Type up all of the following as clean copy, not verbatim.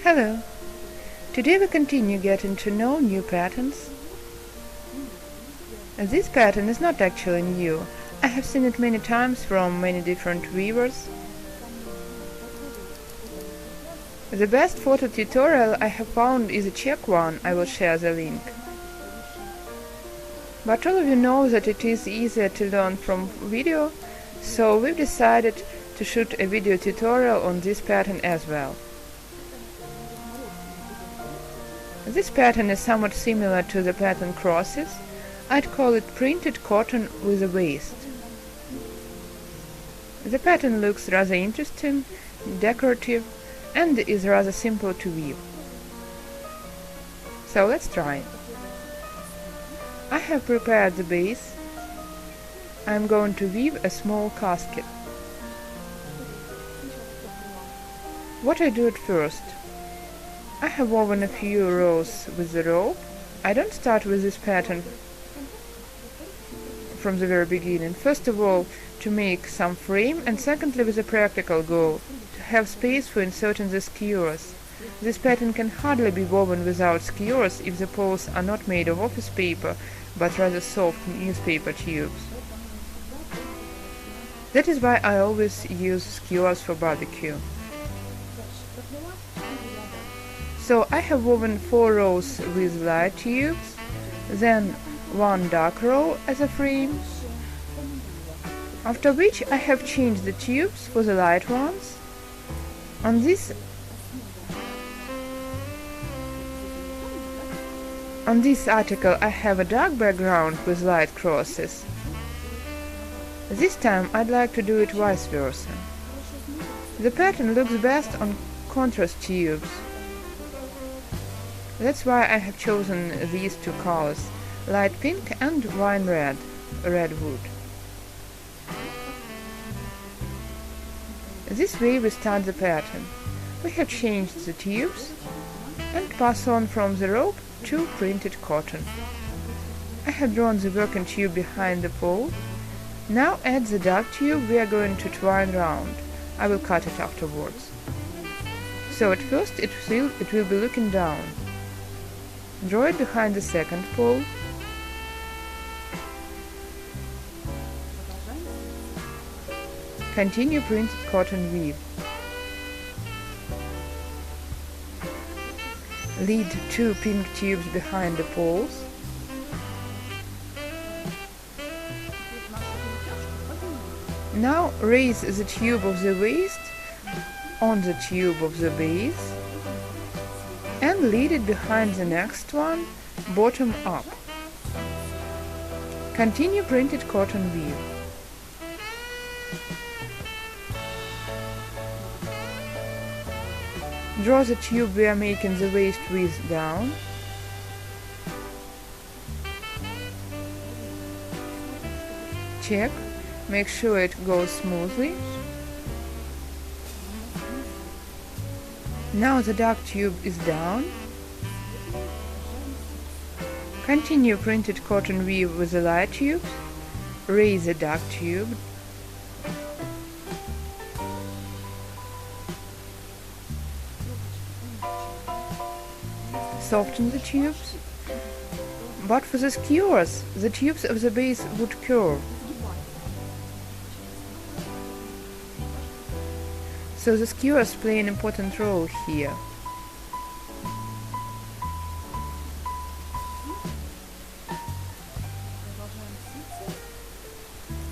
Hello! Today we continue getting to know new patterns. This pattern is not actually new. I have seen it many times from many different weavers. The best photo tutorial I have found is a Czech one. I will share the link. But all of you know that it is easier to learn from video, so we've decided to shoot a video tutorial on this pattern as well. This pattern is somewhat similar to the pattern crosses. I'd call it printed cotton with a waist. The pattern looks rather interesting, decorative, and is rather simple to weave. So let's try. I have prepared the base. I'm going to weave a small casket. What I do at first? I have woven a few rows with the rope. I don't start with this pattern from the very beginning. First of all, to make some frame, and secondly with a practical goal, to have space for inserting the skewers. This pattern can hardly be woven without skewers if the poles are not made of office paper, but rather soft newspaper tubes. That is why I always use skewers for barbecue. So I have woven 4 rows with light tubes, then 1 dark row as a frame, after which I have changed the tubes for the light ones. On this article I have a dark background with light crosses. This time I'd like to do it vice versa. The pattern looks best on contrast tubes. That's why I have chosen these two colors, light pink and wine red, redwood. This way we start the pattern. We have changed the tubes and pass on from the rope to printed cotton. I have drawn the working tube behind the pole. Now add the dark tube we are going to twine round. I will cut it afterwards. So at first it will be looking down. Draw it behind the second pole. Continue printed cotton weave. Lead 2 pink tubes behind the poles. Now raise the tube of the waist on the tube of the base and lead it behind the next one, bottom up. Continue printed cotton weave. Draw the tube we are making the waist width down. Check, make sure it goes smoothly. Now the dark tube is down. Continue printed cotton weave with the light tubes. Raise the dark tube. Soften the tubes. But for the skewers, the tubes of the base would curve. So the skewers play an important role here.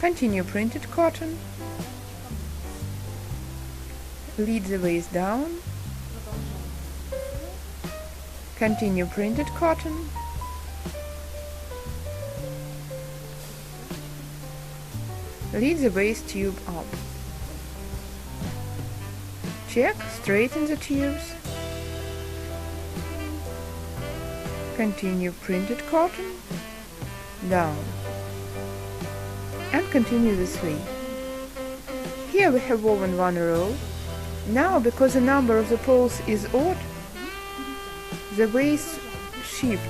Continue printed cotton. Lead the waist down. Continue printed cotton. Lead the waist tube up. Check, straighten the tubes. Continue printed cotton. Down. And continue this way. Here we have woven 1 row. Now, because the number of the poles is odd, the waist shift.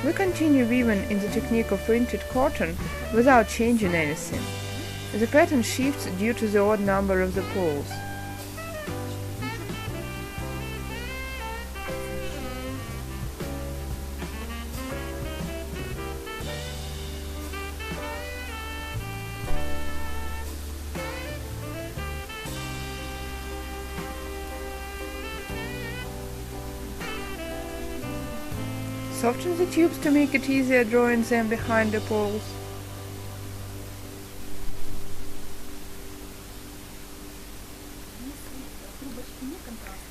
We continue weaving in the technique of printed cotton without changing anything. The pattern shifts due to the odd number of the poles. Soften the tubes to make it easier drawing them behind the poles.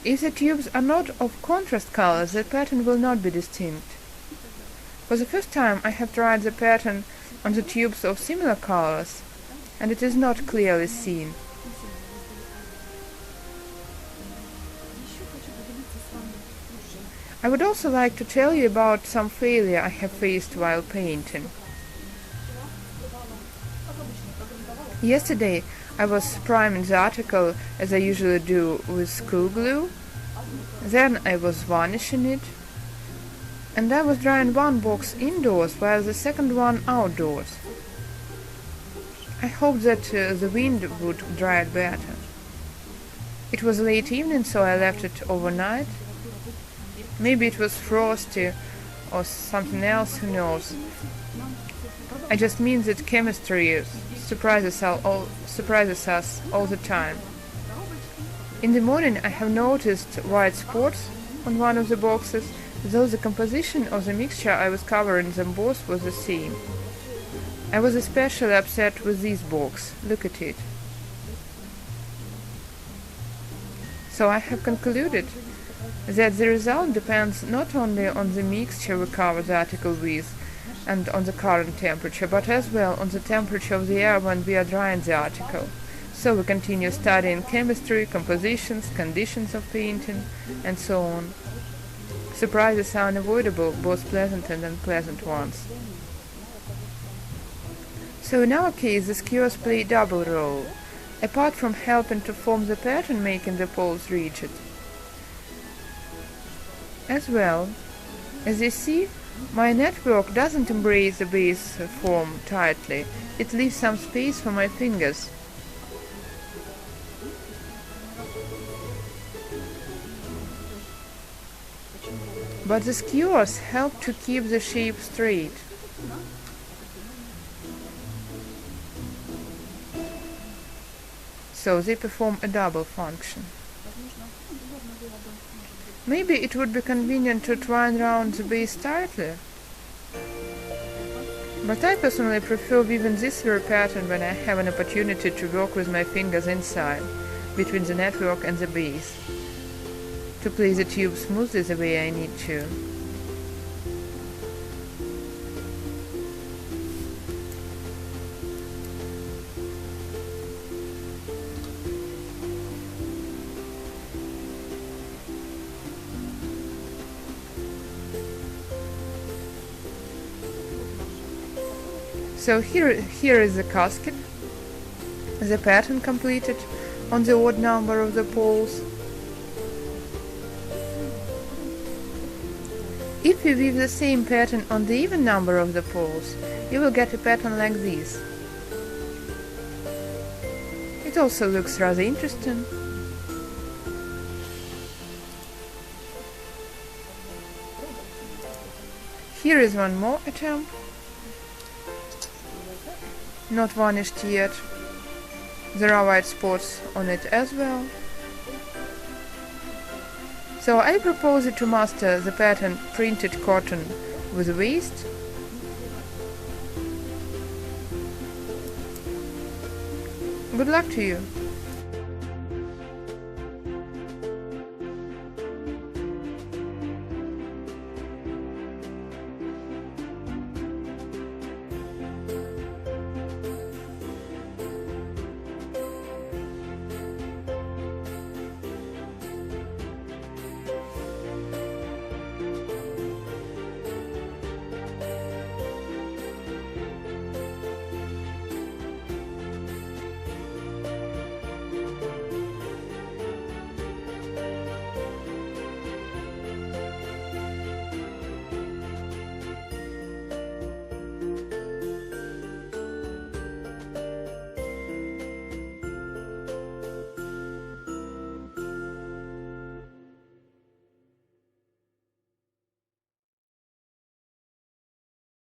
If the tubes are not of contrast colors, the pattern will not be distinct. For the first time I have tried the pattern on the tubes of similar colors, and it is not clearly seen. I would also like to tell you about some failure I have faced while painting. Yesterday I was priming the article as I usually do with school glue. Then I was varnishing it, and I was drying one box indoors while the second one outdoors. I hoped that the wind would dry it better. It was late evening, so I left it overnight. Maybe it was frosty or something else, who knows. I just mean that chemistry surprises us all the time. In the morning I have noticed white spots on one of the boxes, though the composition of the mixture I was covering them both was the same. I was especially upset with this box. Look at it. So I have concluded that the result depends not only on the mixture we cover the article with and on the current temperature, but as well on the temperature of the air when we are drying the article. So we continue studying chemistry, compositions, conditions of painting, and so on. Surprises are unavoidable, both pleasant and unpleasant ones. So in our case, the skewers play a double role, apart from helping to form the pattern, making the poles rigid. As well, as you see, my network doesn't embrace the base form tightly, it leaves some space for my fingers. But the skewers help to keep the shape straight. So they perform a double function. Maybe it would be convenient to twine round the base tightly. But I personally prefer weaving this very pattern when I have an opportunity to work with my fingers inside, between the network and the base, to place the tube smoothly the way I need to. So here is the casket, the pattern completed on the odd number of the poles. If you weave the same pattern on the even number of the poles, you will get a pattern like this. It also looks rather interesting. Here is one more attempt. Not varnished yet. There are white spots on it as well. So I propose to master the pattern printed cotton with a waist. Good luck to you!